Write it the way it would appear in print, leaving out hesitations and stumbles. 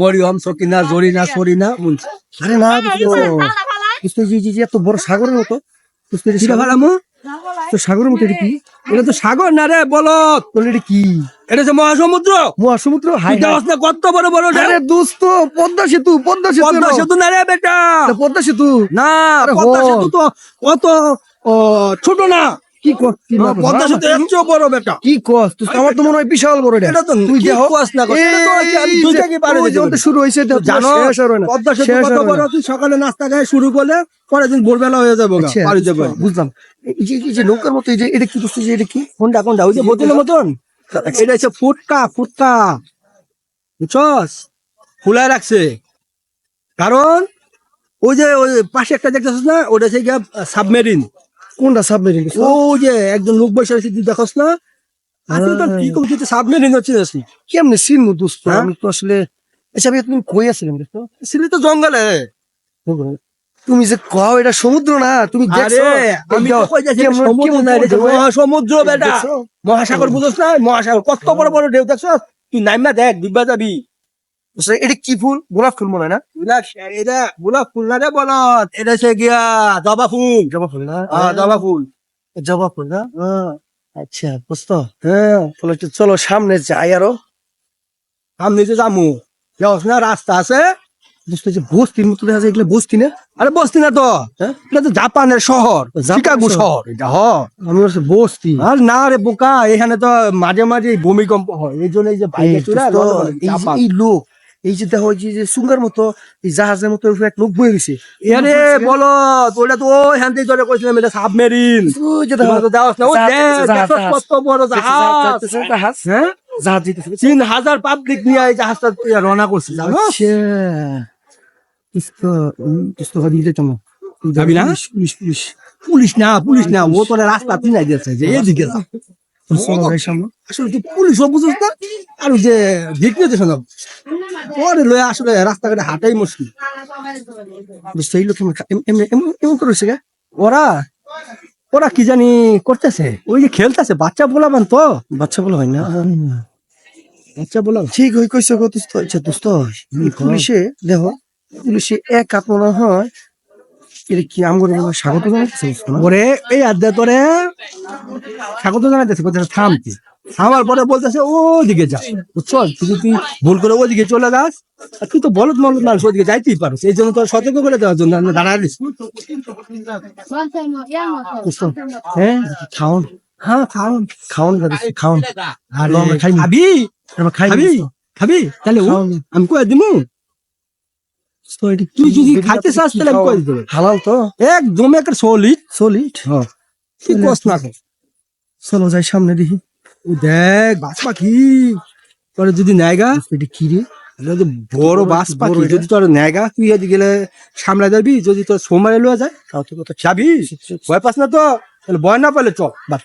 মরিয়ম সকিনা জরিনা সরিনা আরে না এত বড় সাগরের মতো সাগরের মতো এটা কি? এটা তো সাগর না রে বলত, এটা কি? এটা হচ্ছে মহাসমুদ্র। মহাসমুদ্র? কত বড় বড় দোস্ত, পদ্মা সেতু। পদ্মা সেতু না রে বেটা, পদ্মা সেতু না। পদ্মা সেতু তো কত ছোট না। কি পদ্মা সেতু এর চেয়ে বড় বেটা। কি কস? আমার তো মনে হয় বিশাল বড়। এটা তো তুই কস না, শুরু হয়েছে জানো। পদ্মা সেতু কত বড়? তুই সকালে নাস্তা খাই শুরু করলে পরের দিন ভোরবেলা হয়ে যাবো। বুঝলাম। এই যে নৌকার মতো, এটা কি দোস্ত? এটা কি? কোনটা ওই যে বোতলের মতন? এটা হচ্ছে ফুটকা বুঝছস, ফুলায় রাখছে। কারণ ওই যে ওই পাশে একটা দেখতেছিস না, ওটা হচ্ছে গিয়া সাবমেরিন। কোনটা সাবমেরিন? ও যে একজন লোক বসে আছে, তুই দেখস না? কি করছিস? সাবমেরিন হচ্ছে কেমনে চিনবো দোস্ত? আমি তো আসলে তুমি কই আছিলেন দোস্ত? ছিলি তো জঙ্গলে। তুমি যে কও এটা সমুদ্র না, তুমি দেখছো? মহাসমুদ্র বেটা, মহাসাগর বুঝছ না? মহাসাগর কত বড় বড় ঢেউ দেখছ? তুই নাইমা দেখ, ডুববা যাবি। এটা কি ফুল? গোলাপ ফুল মনে হয় না? এটা গোলাপ ফুল না রে বলত, এটা হচ্ছে গিয়া জবা ফুল। জবা ফুল না? জবা ফুল, জবা ফুল না? আচ্ছা বুঝতো। চলো সামনে যাই। আরো সামনে যে যামু, যাস না? রাস্তা আছে বস্তির মতো দেখা যায়। এগুলো বস্তি না? আরে বস্তি না তো, এটা তো জাপানের শহর, শিকাগো শহর এটা। আমি বস্তি। আর না রে বোকা, এখানে তো মাঝে মাঝে ভূমিকম্প হয়, এই জন্য এই যে এই লোক, এই যে দেখো যে সুঙ্গার মতো, এই জাহাজের মতো এক লোক বয়ে গেছে। আরে বলো, ওটা তো ওইখান থেকে ধরে কইছিলাম এটা সাবমেরিন। কত বড় জাহাজ, হ্যাঁ, 3000 পাবলিক নিয়ে এই জাহাজটা রওনা করছে। যাবি না? পুলিশ না, ও তোরা রাস্তা চিনাই দিয়েছে যে এদিকে যা। আসলে তুই পুলিশও বুঝিস না, আর যে দেখতে শোনো পরে লয়ে আসলে রাস্তাঘাটে হাঁটাই মুশকিল। এমন করেছে গা? ওরা কি জানি করতেছে, ওই যে খেলতেছে। বাচ্চা বলাবান তো, বাচ্চা বলা হয় না? বাচ্চা বলা ঠিক হয়ে কইছে গো দোস্ত। আচ্ছা দোস্ত, পুলিশে দেখো, পুলিশে এক হাত মনে হয় এটা কি আমগরে স্বাগত জানাইতেছে। ওরে এই আড্ডা তোরে স্বাগত জানাইতেছে, থামতি। আমার পরে বলতেছে ওদিকে যা, বুঝছো? তুই ভুল করে ওদিকে চলে যাস, আর তুই তো বলদ মানুষ, ওদিকে যাইতেই পারো। এই জন্য তোর সতর্ক করে দেওয়ার জন্য দাঁড়াইলিস। হ্যাঁ খাওন, খাওন। খাবি তাহলে আমি কয়ে দিমু। তুই যদি খাইতে চাস তাহলে আমি কয়ে দিতে পারি। হালাল তো একদম, একটা সলিড। কি কষ্ট না। চলো যাই সামনে দেখি। দেখ বাস পাখি তোর যদি নেগা, এটা কি রে? বড় বাস পাখি যদি তোর নেগা, তুই এদিকে গেলে সামলাই যাবি। যদি তোর সোমবারে লয়ে যায় তাও তো কথা যাবি। ভয় পাস না তো? তাহলে ভয় না পেলে চল বাস।